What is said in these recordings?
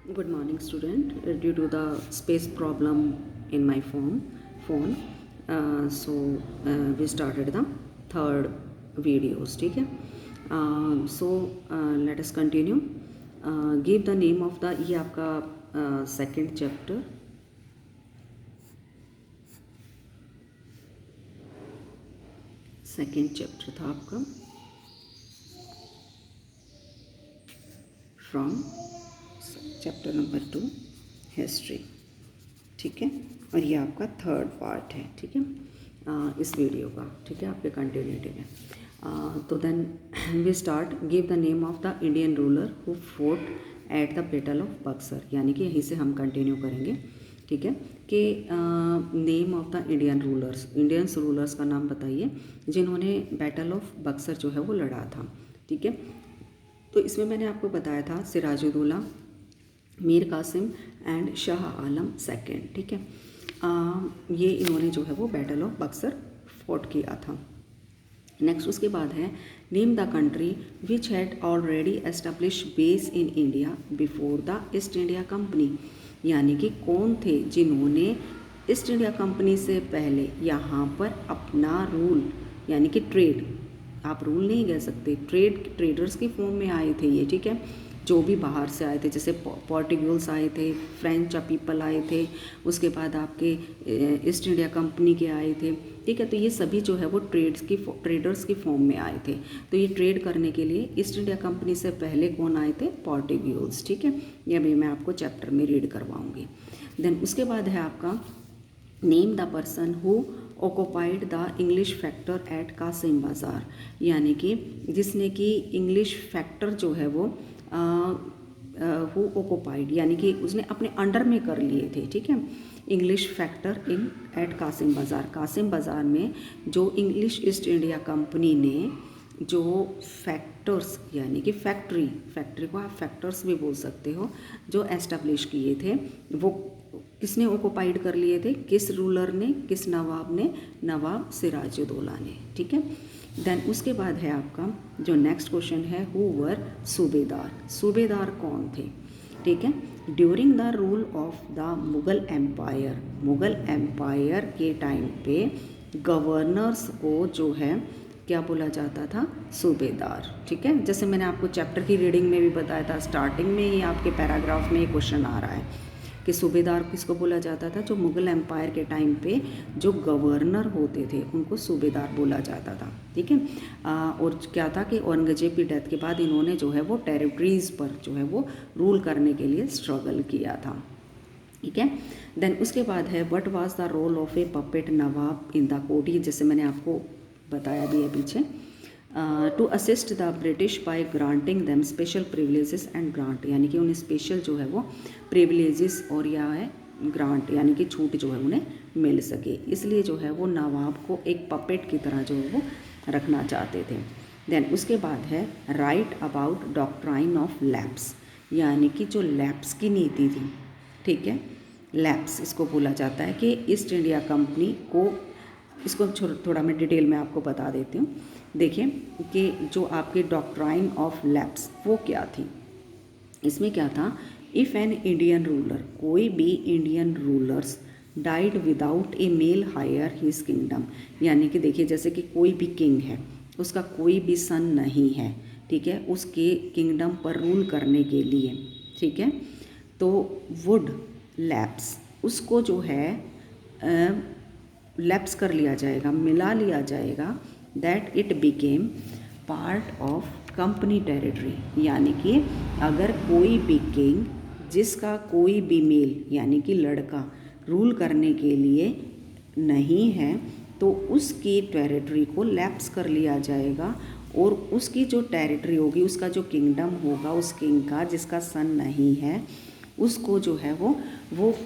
Good morning, student. Due to the space problem in my phone, we started the third videos. ठीक है? Let us continue. Give the name of the ये आपका second chapter. Second chapter था आपका from chapter number 2 history. ठीक है, और ये आपका थर्ड पार्ट है. ठीक है, इस वीडियो का. ठीक है, आपके कंटिन्यूटी में. तो then we start. Give the name of the Indian ruler who fought at the battle of Buxar. यानी कि यहीं से हम कंटिन्यू करेंगे. ठीक है, कि name of the Indian rulers का नाम बताइए जिन्होंने बैटल ऑफ बक्सर जो है वो लड़ा था. ठीक है, तो इसमें मैंने आपको बताया था सिराजुद्दौला, मीर कासिम एंड शाह आलम सेकेंड. ठीक है, ये इन्होंने जो है वो बैटल ऑफ बक्सर फोर्ट किया था. नेक्स्ट उसके बाद है name the country which had already establish base in India before the east India company. यानी कि कौन थे जिन्होंने ईस्ट इंडिया कंपनी से पहले यहाँ पर अपना रूल, यानी कि ट्रेड, आप रूल नहीं कह सकते, ट्रेडर्स की फॉर्म में आए थे ये. ठीक है, जो भी बाहर से आए थे, जैसे पोर्टुगल्स आए थे, फ्रेंच पीपल आए थे, उसके बाद आपके ईस्ट इंडिया कंपनी के आए थे. ठीक है, तो ये सभी जो है वो ट्रेडर्स की फॉर्म में आए थे. तो ये ट्रेड करने के लिए ईस्ट इंडिया कंपनी से पहले कौन आए थे? पोर्टुगल्स. ठीक है, ये अभी मैं आपको चैप्टर में रीड करवाऊँगी. देन उसके बाद है आपका name the person who occupied the English factor at Kasim Bazar. यानी कि जिसने कि इंग्लिश फैक्टर जो है वो हु ऑक्यूपाइड, यानी कि उसने अपने अंडर में कर लिए थे. ठीक है, English factor in at Kasim Bazar. Kasim बाज़ार में जो इंग्लिश ईस्ट इंडिया कंपनी ने जो फैक्टर्स, यानी कि फैक्ट्री को आप फैक्टर्स भी बोल सकते हो, जो एस्टेब्लिश किए थे, वो किसने ऑक्यूपाइड कर लिए थे? किस रूलर ने, किस नवाब ने? नवाब सिराजुद्दौला ने. ठीक है, देन उसके बाद है आपका जो नेक्स्ट क्वेश्चन है हु वर सूबेदार. सूबेदार कौन थे? ठीक है, during the rule of the Mughal empire के टाइम पे गवर्नर्स को जो है क्या बोला जाता था? सूबेदार. ठीक है, जैसे मैंने आपको चैप्टर की रीडिंग में भी बताया था, स्टार्टिंग में ही आपके पैराग्राफ में ये क्वेश्चन आ रहा है कि सूबेदार किसको बोला जाता था? जो मुग़ल एम्पायर के टाइम पे जो गवर्नर होते थे उनको सूबेदार बोला जाता था. ठीक है, और क्या था कि औरंगजेब की डेथ के बाद इन्होंने जो है वो टेरिटरीज़ पर जो है वो रूल करने के लिए स्ट्रगल किया था. ठीक है, देन उसके बाद है what was the role of a puppet nawab in the court. जैसे मैंने आपको बताया भी है पीछे. To assist the British by granting them special privileges and grant. यानी कि उन्हें स्पेशल जो है वो प्रिविलेजेस और या है ग्रांट, यानी कि छूट जो है उन्हें मिल सके, इसलिए जो है वो नवाब को एक पपेट की तरह जो है वो रखना चाहते थे. देन उसके बाद है right about doctrine of lapse. यानी कि जो लैप्स की नीति थी, ठीक है, लैप्स इसको बोला जाता है कि ईस्ट इंडिया कंपनी को, इसको थोड़ा मैं डिटेल में आपको बता देती हूँ. देखिए कि जो आपके डॉक्ट्राइन ऑफ लैप्स वो क्या थी. इसमें क्या था? इफ़ एन इंडियन रूलर, कोई भी Indian rulers died without a male heir his kingdom. यानी कि देखिए जैसे कि कोई भी किंग है, उसका कोई भी सन नहीं है. ठीक है, उसके किंगडम पर रूल करने के लिए, ठीक है, तो वुड लैप्स, उसको जो है लैप्स कर लिया जाएगा, मिला लिया जाएगा, that it became part of company territory. यानी कि अगर कोई भी किंग जिसका कोई भी मेल, यानी कि लड़का, रूल करने के लिए नहीं है, तो उसकी टेरिटरी को लैप्स कर लिया जाएगा, और उसकी जो टेरिटरी होगी, उसका जो किंगडम होगा, उस किंग का जिसका सन नहीं है, उसको जो है वो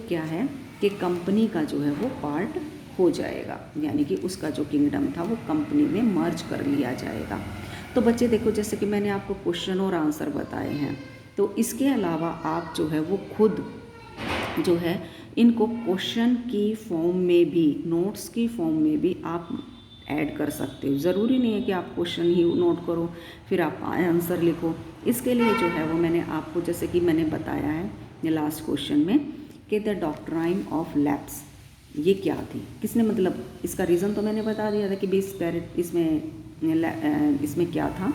क्या है कि कंपनी का जो है वो पार्ट हो जाएगा. यानी कि उसका जो किंगडम था वो कंपनी में मर्ज कर लिया जाएगा. तो बच्चे देखो, जैसे कि मैंने आपको क्वेश्चन और आंसर बताए हैं, तो इसके अलावा आप जो है वो खुद जो है इनको क्वेश्चन की फॉर्म में भी, नोट्स की फॉर्म में भी आप ऐड कर सकते हो. ज़रूरी नहीं है कि आप क्वेश्चन ही नोट करो फिर आप आंसर लिखो. इसके लिए जो है वो मैंने आपको, जैसे कि मैंने बताया है लास्ट क्वेश्चन में कि द डॉक्ट्राइन ऑफ लैप्स ये क्या थी, किसने, मतलब इसका रीज़न तो मैंने बता दिया था कि बीस कैरेट इसमें क्या था,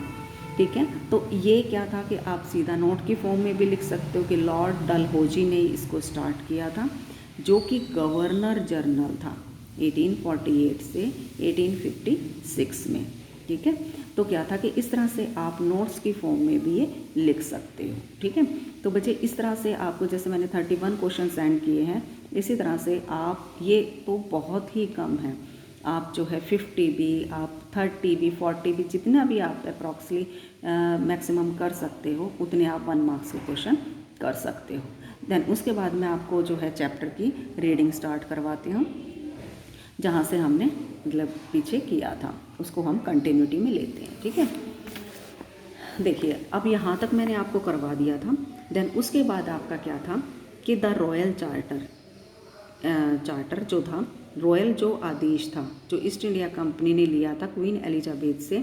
ठीक है। तो ये क्या था कि आप सीधा नोट की फॉर्म में भी लिख सकते हो कि लॉर्ड डलहौजी ने इसको स्टार्ट किया था, जो कि गवर्नर जनरल था 1848 से 1856 में, ठीक है। तो क्या था कि इस तरह से आप नोट्स की फॉर्म में भी ये लिख सकते हो, ठीक है। तो बच्चे इस तरह से आपको, जैसे मैंने 31 क्वेश्चन सेंड किए हैं, इसी तरह से आप, ये तो बहुत ही कम है, आप जो है 50 भी, आप 30 भी, 40 भी, जितना भी आप अप्रॉक्सली मैक्सिमम कर सकते हो उतने आप 1 मार्क्स के क्वेश्चन कर सकते हो। देन उसके बाद मैं आपको जो है चैप्टर की रीडिंग स्टार्ट करवाती हूँ, जहाँ से हमने मतलब पीछे किया था उसको हम कंटिन्यूटी में लेते हैं, ठीक है। देखिए अब यहाँ तक मैंने आपको करवा दिया था। देन उसके बाद आपका क्या था कि द रॉयल चार्टर जो था, रॉयल जो आदेश था जो ईस्ट इंडिया कंपनी ने लिया था क्वीन एलिजाबेथ से,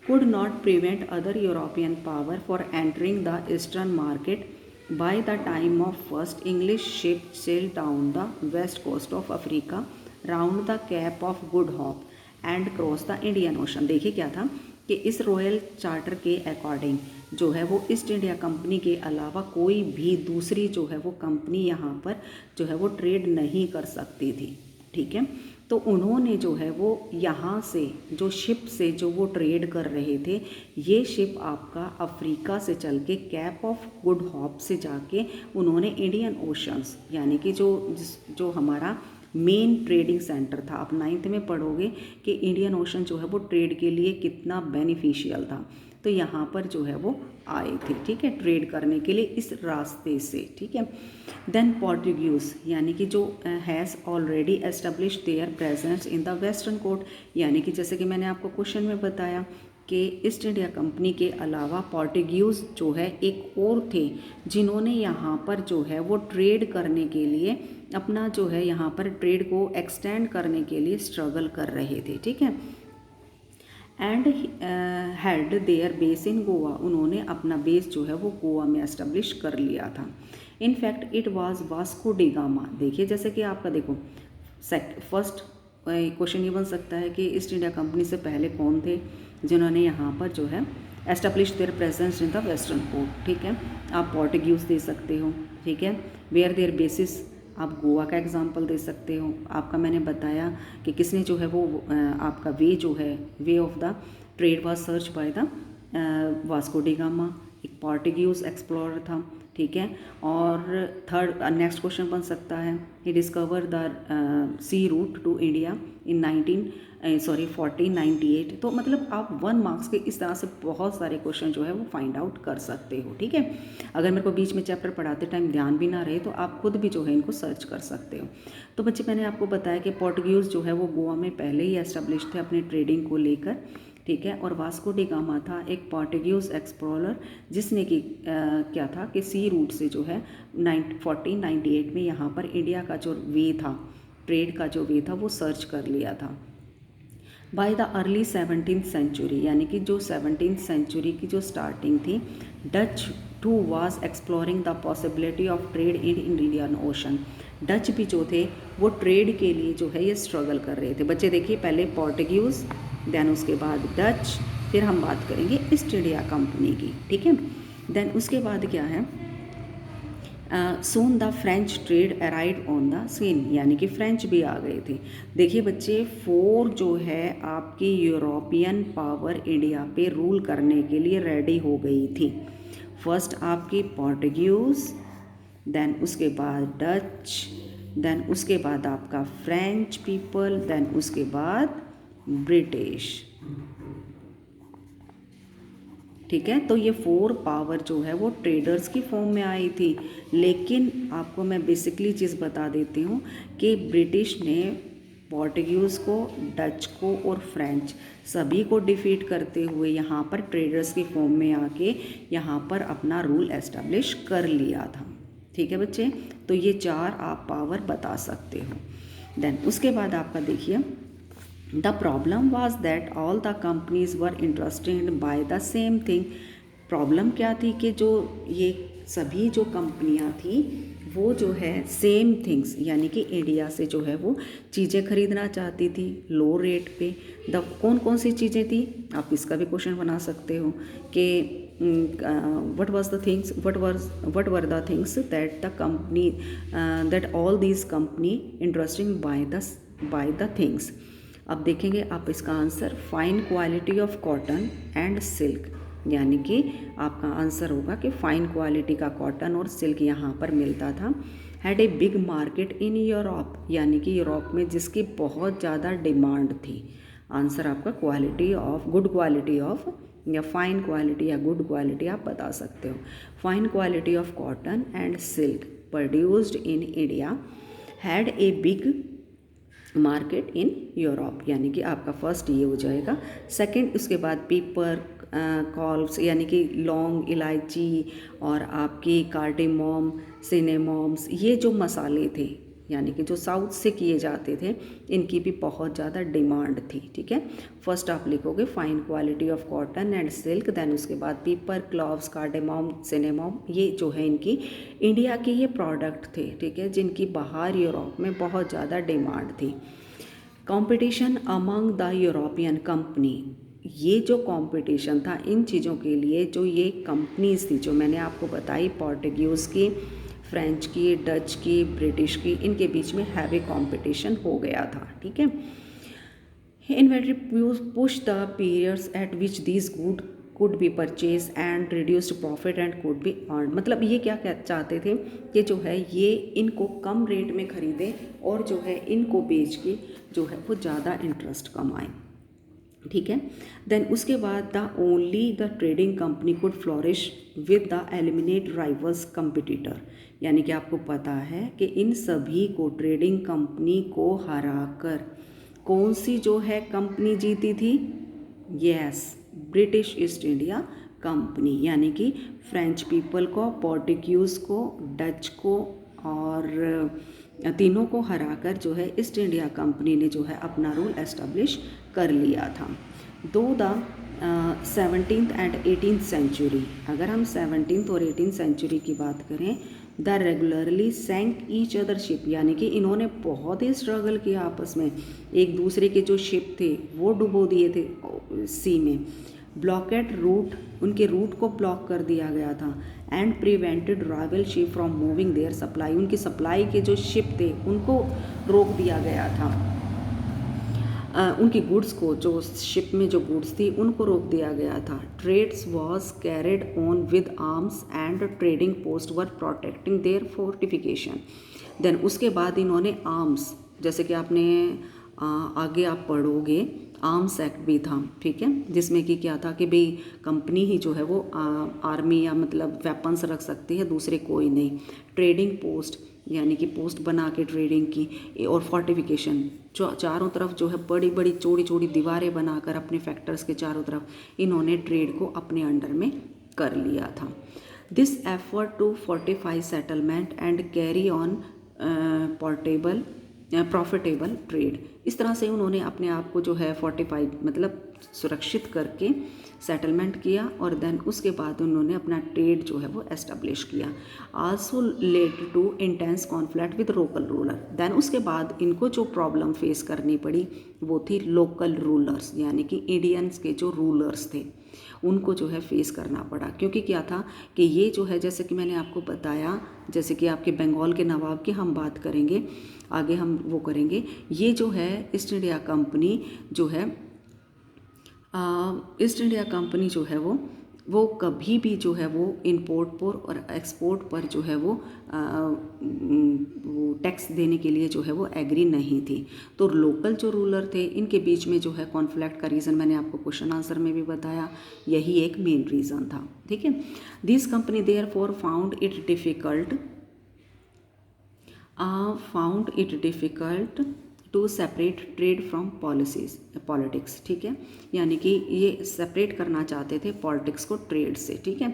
could not prevent other European power for entering the eastern market by the time of first English ship sail down the west coast of Africa round the cape of good hope and cross the Indian ocean. देखिए क्या था कि इस royal charter के according जो है वो east India company के अलावा कोई भी दूसरी जो है वो कंपनी यहाँ पर जो है वो ट्रेड नहीं कर सकती थी, ठीक है। तो उन्होंने जो है वो यहाँ से जो शिप से जो वो ट्रेड कर रहे थे, ये शिप आपका अफ्रीका से चल के कैप ऑफ गुड होप से जाके उन्होंने इंडियन ओशंस, यानी कि जो हमारा मेन ट्रेडिंग सेंटर था, आप 9th में पढ़ोगे कि इंडियन ओशन जो है वो ट्रेड के लिए कितना बेनिफिशियल था, तो यहाँ पर जो है वो आए थे, ठीक है, ट्रेड करने के लिए इस रास्ते से, ठीक है। देन पोर्टुगीज, यानी कि जो has already establish their presence in the western coast, यानी कि जैसे कि मैंने आपको क्वेश्चन में बताया कि ईस्ट इंडिया कंपनी के अलावा पोर्टुगीज जो है एक और थे जिन्होंने यहाँ पर जो है वो ट्रेड करने के लिए अपना जो है यहाँ पर ट्रेड को एक्सटेंड करने के लिए स्ट्रगल कर रहे थे, ठीक है। And had there base in Goa, उन्होंने अपना बेस जो है वो गोवा में एस्टेब्लिश कर लिया था। In fact it was Vasco D gamma. देखिए जैसे कि आपका देखो फर्स्ट क्वेश्चन ये बन सकता है कि ईस्ट इंडिया कंपनी से पहले कौन थे जिन्होंने यहाँ पर जो है establish their presence in the western coast, ठीक है। आप पोर्टुगीज दे सकते हो, ठीक है। वेयर देयर बेसिस, आप गोवा का एग्जांपल दे सकते हो। आपका मैंने बताया कि किसने जो है वो आपका वे जो है way of the trade was search by the Vasco D gamma, एक पोर्टुगीज एक्सप्लोरर था, ठीक है। और थर्ड नेक्स्ट क्वेश्चन बन सकता है he discover the sea route to India in 1498। तो मतलब आप 1 मार्क्स के इस तरह से बहुत सारे क्वेश्चन जो है वो फाइंड आउट कर सकते हो, ठीक है। अगर मेरे को बीच में चैप्टर पढ़ाते टाइम ध्यान भी ना रहे तो आप खुद भी जो है इनको सर्च कर सकते हो। तो बच्चे मैंने आपको बताया कि पोर्टुगीज जो है वो गोवा में पहले ही एस्टेब्लिश थे अपने ट्रेडिंग को लेकर, ठीक है। और वास्को डी गामा था एक पोर्टुगीज एक्सप्लोरर जिसने कि क्या था कि सी रूट से जो है 1498 में यहाँ पर इंडिया का जो वे था, ट्रेड का जो वे था वो सर्च कर लिया था। By the early 17th century, यानी कि जो 17th सेंचुरी की जो स्टार्टिंग थी, Dutch too was exploring the possibility of trade in Indian ocean. Dutch भी जो थे वो ट्रेड के लिए जो है ये स्ट्रगल कर रहे थे। बच्चे देखिए पहले पोर्टुगीज, देन उसके बाद डच, फिर हम बात करेंगे ईस्ट इंडिया कंपनी की, ठीक है। देन उसके बाद क्या है, soon the French trade arrive on the scene, यानी कि फ्रेंच भी आ गए थे। देखिए बच्चे 4 जो है आपकी यूरोपियन पावर इंडिया पे रूल करने के लिए रेडी हो गई थी। फर्स्ट आपकी पोर्टुगीज, देन उसके बाद डच, देन उसके बाद आपका फ्रेंच पीपल, देन उसके बाद ब्रिटिश, ठीक है। तो ये 4 पावर जो है वो ट्रेडर्स की फॉर्म में आई थी। लेकिन आपको मैं बेसिकली चीज़ बता देती हूँ कि ब्रिटिश ने पोर्टुगीज़ को, डच को और फ्रेंच सभी को डिफीट करते हुए यहाँ पर ट्रेडर्स की फॉर्म में आके यहाँ पर अपना रूल एस्टेब्लिश कर लिया था, ठीक है बच्चे। तो ये 4 आप पावर बता सकते हो। देन उसके बाद आपका देखिए the problem was that all the companies were interested by the same thing. Problem क्या थी कि जो ये सभी जो कंपनियां थी वो जो है सेम थिंग्स यानी कि इंडिया से जो है वो चीज़ें खरीदना चाहती थी लो रेट पे। कौन कौन सी चीज़ें थी, आप इसका भी क्वेश्चन बना सकते हो कि what were the things that the company that all these company interesting by the things. अब देखेंगे आप इसका answer, fine quality of cotton and silk, यानी कि आपका आंसर होगा कि फाइन क्वालिटी का कॉटन और सिल्क यहाँ पर मिलता था। Had a big market in Europe, यानी कि यूरोप में जिसकी बहुत ज़्यादा डिमांड थी। आंसर आपका quality of, good quality of या फाइन क्वालिटी या गुड क्वालिटी आप बता सकते हो। Fine quality of cotton and silk produced in India had a big market in Europe, यानी कि आपका फर्स्ट ये हो जाएगा। सेकंड उसके बाद पेपर कॉल्व्स यानी कि लौंग, इलायची और आपकी कार्डेमोम, सिनेमोम्स, ये जो मसाले थे यानी कि जो साउथ से किए जाते थे, इनकी भी बहुत ज़्यादा डिमांड थी। ठीक है, फर्स्ट आप लिखोगे fine quality of cotton and silk, then उसके बाद पेपर, क्लॉव्स, कार्डेमोम, सिनेमोम, ये जो है इनकी इंडिया के ये प्रोडक्ट थे। ठीक है, जिनकी बाहर यूरोप में बहुत ज़्यादा डिमांड थी। Competition among the European company, ये जो कंपटीशन था इन चीज़ों के लिए, जो ये कंपनीज थी जो मैंने आपको बताई, पोर्टुगीज़ की, फ्रेंच की, डच की, ब्रिटिश की, इनके बीच में हैवी कंपटीशन हो गया था। ठीक है, inventory push the periods eight which these good could be purchase and reduced profit and could be earn. मतलब ये क्या चाहते थे कि जो है ये इनको कम रेट में खरीदें और जो है इनको बेच के जो है वो ज़्यादा इंटरेस्ट कमाएं। ठीक है, देन उसके बाद the only the trading company could flourish with the eliminate rivals competitor, यानी कि आपको पता है कि इन सभी को ट्रेडिंग कंपनी को हराकर कौन सी जो है कंपनी जीती थी? Yes, British east India company, यानी कि फ्रेंच पीपल को, पोर्टुगीज़ को, डच को और तीनों को हराकर जो है ईस्ट इंडिया कंपनी ने जो है अपना रूल एस्टेब्लिश कर लिया था। दो the 17th and 18th century, अगर हम 17th और 18th सेंचुरी की बात करें, the regularly sank each other ship, यानी कि इन्होंने बहुत ही स्ट्रगल किया आपस में, एक दूसरे के जो शिप थे वो डुबो दिए थे सी में। ब्लॉकेट रूट, उनके रूट को ब्लॉक कर दिया गया था। And prevented rival ship from moving their supply, उनकी सप्लाई के जो शिप थे उनको रोक दिया गया था। उनकी गुड्स को, जो शिप में जो गुड्स थी उनको रोक दिया गया था। Trades was carried on with arms and trading post were protecting their fortification. Then उसके बाद इन्होंने आर्म्स, जैसे कि आपने आगे आप पढ़ोगे, आर्म्स एक्ट भी था। ठीक है, जिसमें कि क्या था कि भाई कंपनी ही जो है वो आर्मी या मतलब वेपन्स रख सकती है, दूसरे कोई नहीं। ट्रेडिंग पोस्ट, यानी कि पोस्ट बना के ट्रेडिंग की, और फोर्टिफिकेशन, जो चारों तरफ जो है बड़ी बड़ी चौड़ी चौड़ी दीवारें बनाकर अपने फैक्टर्स के चारों तरफ इन्होंने ट्रेड को अपने अंडर में कर लिया था। This effort to fortify settlement and carry on profitable trade, इस तरह से उन्होंने अपने आप को जो है फोर्टिफाई मतलब सुरक्षित करके सेटलमेंट किया, और देन उसके बाद उन्होंने अपना ट्रेड जो है वो एस्टेब्लिश किया। Also led to intense conflict with local ruler, then उसके बाद इनको जो प्रॉब्लम फेस करनी पड़ी वो थी लोकल रूलर्स, यानी कि इंडियंस के जो रूलर्स थे उनको जो है फेस करना पड़ा। क्योंकि क्या था कि ये जो है, जैसे कि मैंने आपको बताया, जैसे कि आपके बंगाल के नवाब की हम बात करेंगे, आगे हम वो करेंगे, ये जो है ईस्ट इंडिया कंपनी जो है, ईस्ट इंडिया कंपनी जो है वो कभी भी जो है वो इंपोर्ट पर और एक्सपोर्ट पर जो है वो टैक्स देने के लिए जो है वो एग्री नहीं थी। तो लोकल जो रूलर थे इनके बीच में जो है कॉन्फ्लिक्ट का रीज़न मैंने आपको क्वेश्चन आंसर में भी बताया, यही एक मेन रीज़न था। ठीक है, this company therefore found it difficult to separate trade from politics. ठीक है, यानी कि ये सेपरेट करना चाहते थे पॉलिटिक्स को ट्रेड से। ठीक है,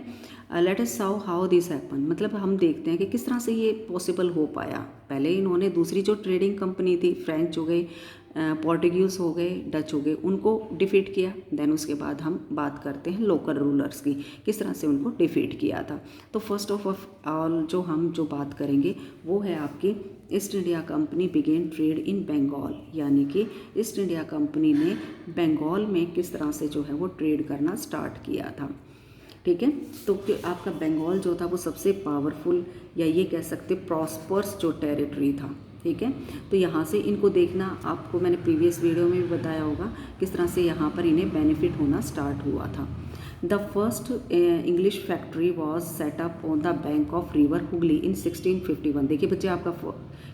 let us see how this happen, मतलब हम देखते हैं कि किस तरह से ये पॉसिबल हो पाया। पहले इन्होंने दूसरी जो ट्रेडिंग कंपनी थी, फ्रेंच हो गई, पोर्टुगीज़ हो गए, डच हो गए, उनको डिफीट किया। देन उसके बाद हम बात करते हैं लोकल रूलर्स की, किस तरह से उनको डिफीट किया था। तो फर्स्ट ऑफ ऑल जो बात करेंगे वो है आपकी East India Company began trade in Bengal, यानी कि ईस्ट इंडिया कंपनी ने बंगाल में किस तरह से जो है वो ट्रेड करना स्टार्ट किया था। ठीक है, तो आपका बंगाल जो था वो सबसे पावरफुल या ये कह सकते प्रॉस्पर्स जो टेरिटरी था। ठीक है, तो यहाँ से इनको देखना, आपको मैंने प्रीवियस वीडियो में भी बताया होगा किस तरह से यहाँ पर इन्हें बेनिफिट होना स्टार्ट हुआ था। The first English factory was set up on the bank of river Hooghly in 1651। देखिए बच्चे, आपका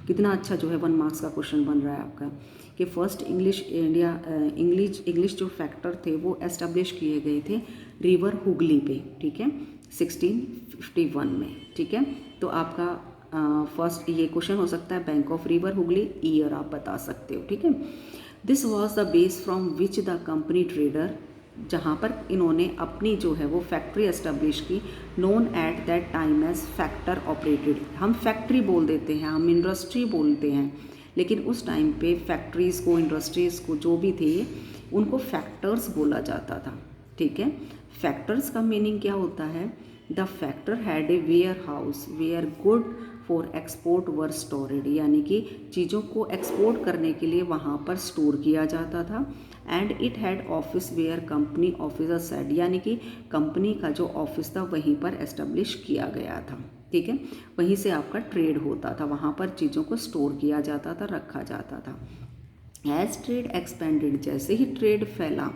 कितना अच्छा जो है 1 मार्क्स का क्वेश्चन बन रहा है आपका, कि फर्स्ट इंग्लिश जो फैक्टर थे वो एस्टेब्लिश किए गए थे रिवर हुगली पे। ठीक है, 1651 में। ठीक है, तो आपका फर्स्ट ये क्वेश्चन हो सकता है bank of river Hooghly, year आप बता सकते हो। ठीक है, this was the base from which the company trader, जहाँ पर इन्होंने अपनी जो है वो फैक्ट्री एस्टेब्लिश की, known at that time age factor operated. हम फैक्ट्री बोल देते हैं, हम इंडस्ट्री बोलते हैं, लेकिन उस टाइम पे फैक्ट्रीज़ को, इंडस्ट्रीज़ को जो भी थे उनको फैक्टर्स बोला जाता था। ठीक है, फैक्टर्स का मीनिंग क्या होता है? The factor had a warehouse where good for export were stored, यानी कि चीज़ों को एक्सपोर्ट करने के लिए वहाँ पर स्टोर किया जाता था। And it had office where company officer said, यानी कि कंपनी का जो ऑफिस था वहीं पर एस्टेब्लिश किया गया था। ठीक है, वहीं से आपका ट्रेड होता था, वहाँ पर चीज़ों को स्टोर किया जाता था, रखा जाता था। एज ट्रेड एक्सपेंडेड, जैसे ही ट्रेड फैला,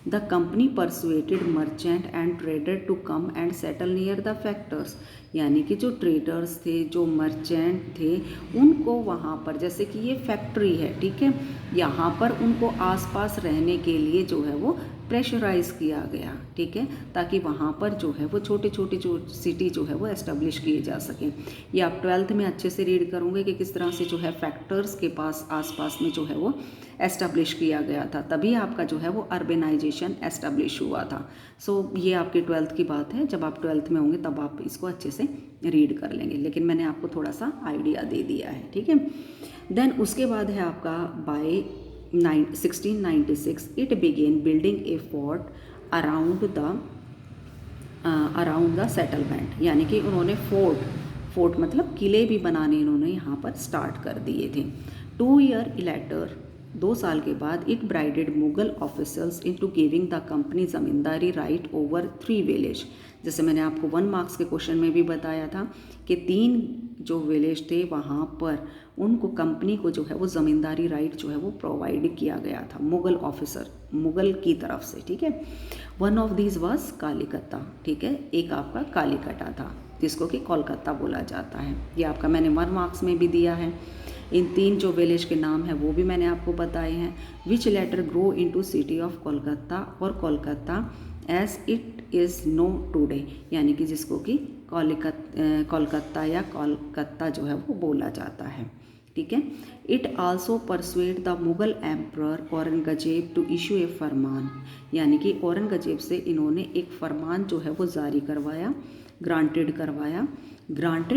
the company persuaded merchant and trader to come and settle near the factors, यानी कि जो ट्रेडर्स थे, जो मर्चेंट थे, उनको वहाँ पर, जैसे कि ये फैक्ट्री है, ठीक है, यहाँ पर उनको आसपास रहने के लिए जो है वो प्रेशराइज़ किया गया। ठीक है, ताकि वहाँ पर जो है वो छोटे छोटे जो सिटी जो है वो एस्टेब्लिश किए जा सकें। ये आप 12th में अच्छे से रीड करोगे कि किस तरह से जो है फैक्टर्स के पास आसपास में जो है वो एस्टेब्लिश किया गया था, तभी आपका जो है वो अर्बेनाइजेशन एस्टेब्लिश हुआ था। सो ये आपकी 12th की बात है, जब आप 12th में होंगे तब आप इसको अच्छे से रीड कर लेंगे, लेकिन मैंने आपको थोड़ा सा आइडिया दे दिया है। ठीक है, देन उसके बाद है आपका by 1696 it began building a fort around the settlement, यानी कि उन्होंने फोर्ट मतलब किले भी बनाने इन्होंने यहाँ पर स्टार्ट कर दिए थे। 2 ईयर लेटर, 2 साल के बाद, it ब्राइडेड Mughal officers into giving the company ज़मींदारी right over 3 village. जैसे मैंने आपको 1 मार्क्स के क्वेश्चन में भी बताया था कि 3 जो विलेज थे वहाँ पर उनको कंपनी को जो है वो ज़मींदारी राइट जो है वो प्रोवाइड किया गया था मुगल की तरफ से। ठीक है, वन ऑफ दीज वाज कालीकता। ठीक है, एक आपका कालीकटा था जिसको कि कोलकाता बोला जाता है। ये आपका मैंने 1 मार्क्स में भी दिया है। इन 3 जो विलेज के नाम हैं वो भी मैंने आपको बताए हैं। Which later grow into city of Kolkata और Kolkata as it is know today, यानी कि जिसको कि कोलकाता या कोलकाता जो है वो बोला जाता है। ठीक है, it also persuaded the Mughal emperor Aurangzeb to issue a farman, यानी कि औरंगजेब से इन्होंने एक फरमान जो है वो जारी करवाया, granted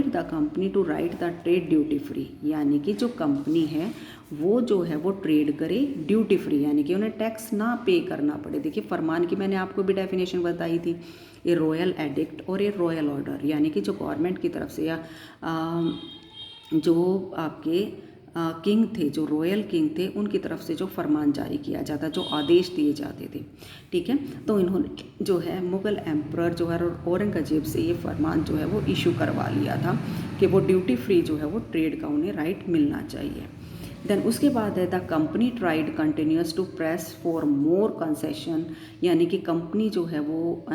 the company to right the trade duty free, यानी कि जो कंपनी है वो जो है वो ट्रेड करे ड्यूटी फ्री, यानी कि उन्हें टैक्स ना पे करना पड़े। देखिए, फरमान की मैंने आपको भी डेफिनेशन बताई थी, ए रॉयल एडिक्ट और ए रॉयल ऑर्डर, यानी कि जो गवर्नमेंट की तरफ से या जो आपके किंग थे, जो रॉयल किंग थे, उनकी तरफ से जो फरमान जारी किया जाता, जो आदेश दिए जाते थे। ठीक है, तो इन्होंने जो है मुगल एम्परर जो है औरंगजेब से ये फरमान जो है वो इशू करवा लिया था कि वो ड्यूटी फ्री जो है वो ट्रेड का उन्हें राइट मिलना चाहिए। देन उसके बाद है the company tried continuous to press for more concession, यानी कि कंपनी जो है वो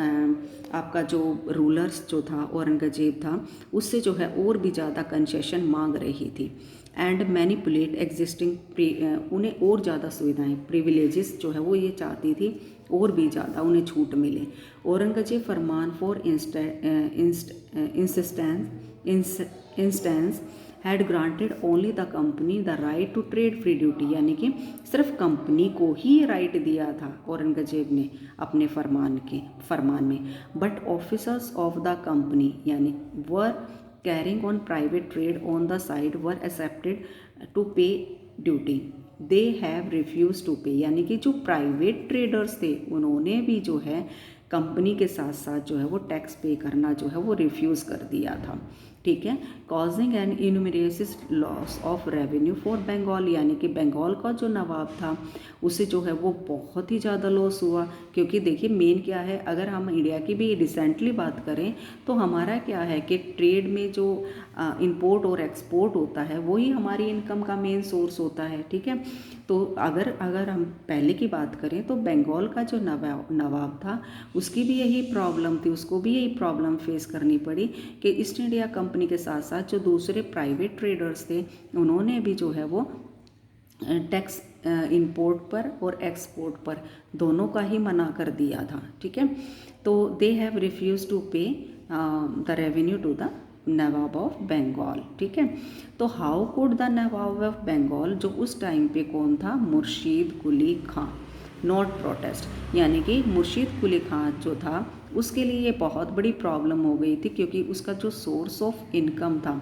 आपका जो रूलर्स जो था औरंगजेब था उससे जो है और भी ज़्यादा कंसेशन मांग रही थी। एंड मैनिपुलेट एग्जिस्टिंग, उन्हें और ज़्यादा सुविधाएं, प्रिविलेजेस जो है वो ये चाहती थी और भी ज़्यादा उन्हें छूट मिले। Aurangzeb farman for instance had granted only the company the right to trade free duty, यानी कि सिर्फ कंपनी को ही राइट दिया था औरंगजेब ने अपने फरमान में। But officers of the company यानी were carrying on private trade on the side were accepted to pay duty, they have refuse to pay, यानी कि जो प्राइवेट ट्रेडर्स थे उन्होंने भी जो है कंपनी के साथ साथ जो है वो टैक्स पे करना जो है वो रिफ्यूज़ कर दिया था, ठीक है। Causing an enormous loss of revenue for Bengal, यानी कि बंगाल का जो नवाब था उसे जो है वो बहुत ही ज़्यादा लॉस हुआ, क्योंकि देखिए मेन क्या है, अगर हम इंडिया की भी रिसेंटली बात करें तो हमारा क्या है कि ट्रेड में जो इंपोर्ट और एक्सपोर्ट होता है वही हमारी इनकम का मेन सोर्स होता है, ठीक है। तो अगर हम पहले की बात करें तो बंगाल का जो नवाब था उसकी भी यही प्रॉब्लम थी, उसको भी यही प्रॉब्लम फेस करनी पड़ी कि ईस्ट इंडिया कंपनी के साथ साथ जो दूसरे प्राइवेट ट्रेडर्स थे उन्होंने भी जो है वो टैक्स इंपोर्ट पर और एक्सपोर्ट पर दोनों का ही मना कर दिया था, ठीक है। तो they have refuse to pay the revenue to the Nawab of Bengal, ठीक है। तो how could the Nawab of Bengal, जो उस टाइम पे कौन था, मुर्शीद कुली खां, नॉट प्रोटेस्ट, यानी कि मुर्शीद कुली खां जो था उसके लिए ये बहुत बड़ी प्रॉब्लम हो गई थी, क्योंकि उसका जो सोर्स ऑफ इनकम था,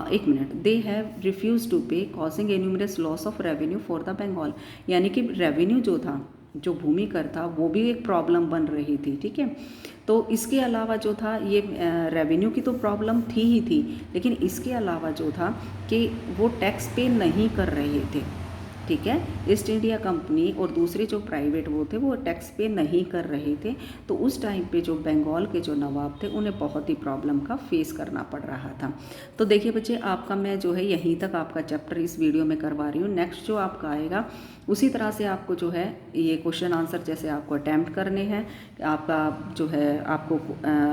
एक minute, they have refuse to pay causing enormous loss of revenue for the Bengal, यानी कि रेवेन्यू जो था, जो भूमि कर था वो भी एक प्रॉब्लम बन रही थी, ठीक है। तो इसके अलावा जो था ये रेवेन्यू की तो प्रॉब्लम थी ही थी, लेकिन इसके अलावा जो था कि वो टैक्स पे नहीं कर रहे थे, ठीक है। ईस्ट इंडिया कंपनी और दूसरे जो प्राइवेट वो थे वो टैक्स पे नहीं कर रहे थे, तो उस टाइम पे जो बंगाल के जो नवाब थे उन्हें बहुत ही प्रॉब्लम का फेस करना पड़ रहा था। तो देखिए बच्चे, आपका मैं जो है यहीं तक आपका चैप्टर इस वीडियो में करवा रही हूँ। नेक्स्ट जो आपका आएगा उसी तरह से आपको जो है ये क्वेश्चन आंसर जैसे आपको अटैम्प्ट करने हैं, आपका जो है आपको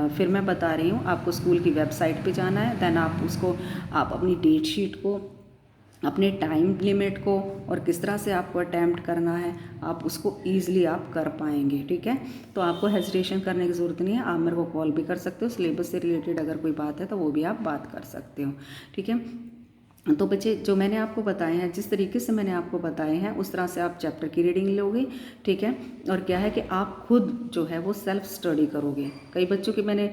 फिर मैं बता रही हूँ, आपको स्कूल की वेबसाइट पे जाना है, देन आप अपनी डेट शीट को, अपने टाइम लिमिट को और किस तरह से आपको अटैम्प्ट करना है, आप उसको ईजिली आप कर पाएंगे, ठीक है। तो आपको हेजिटेशन करने की ज़रूरत नहीं है, आप मेरे को कॉल भी कर सकते हो, सिलेबस से रिलेटेड अगर कोई बात है तो वो भी आप बात कर सकते हो, ठीक है। तो बच्चे, जो मैंने आपको बताए हैं, जिस तरीके से मैंने आपको बताए हैं उस तरह से आप चैप्टर की रीडिंग लोगे, ठीक है। और क्या है कि आप खुद जो है वो सेल्फ स्टडी करोगे। कई बच्चों के मैंने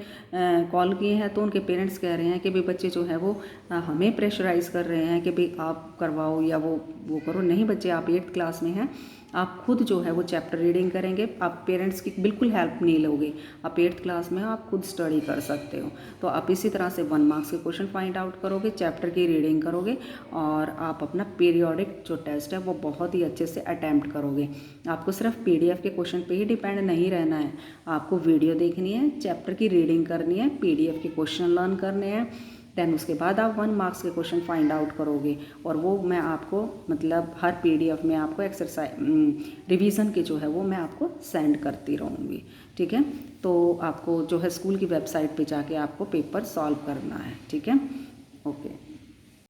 कॉल किए हैं तो उनके पेरेंट्स कह रहे हैं कि भाई बच्चे जो है वो हमें प्रेशराइज़ कर रहे हैं कि भाई आप करवाओ या वो करो। नहीं बच्चे, आप 8th क्लास में हैं, आप खुद जो है वो चैप्टर रीडिंग करेंगे, आप पेरेंट्स की बिल्कुल हेल्प नहीं लोगे, आप 8th क्लास में आप खुद स्टडी कर सकते हो। तो आप इसी तरह से 1 मार्क्स के क्वेश्चन फाइंड आउट करोगे, चैप्टर की रीडिंग करोगे और आप अपना पीरियोडिक जो टेस्ट है वो बहुत ही अच्छे से अटैम्प्ट करोगे। आपको सिर्फ PDF के क्वेश्चन पे ही डिपेंड नहीं रहना है, आपको वीडियो देखनी है, चैप्टर की रीडिंग करनी है, PDF के क्वेश्चन लर्न करने हैं, देन उसके बाद आप 1 मार्क्स के क्वेश्चन फाइंड आउट करोगे। और वो मैं आपको मतलब हर PDF में आपको एक्सरसाइज रिवीजन के जो है वो मैं आपको सेंड करती रहूँगी, ठीक है। तो आपको जो है स्कूल की वेबसाइट पे जाके आपको पेपर सॉल्व करना है, ठीक है।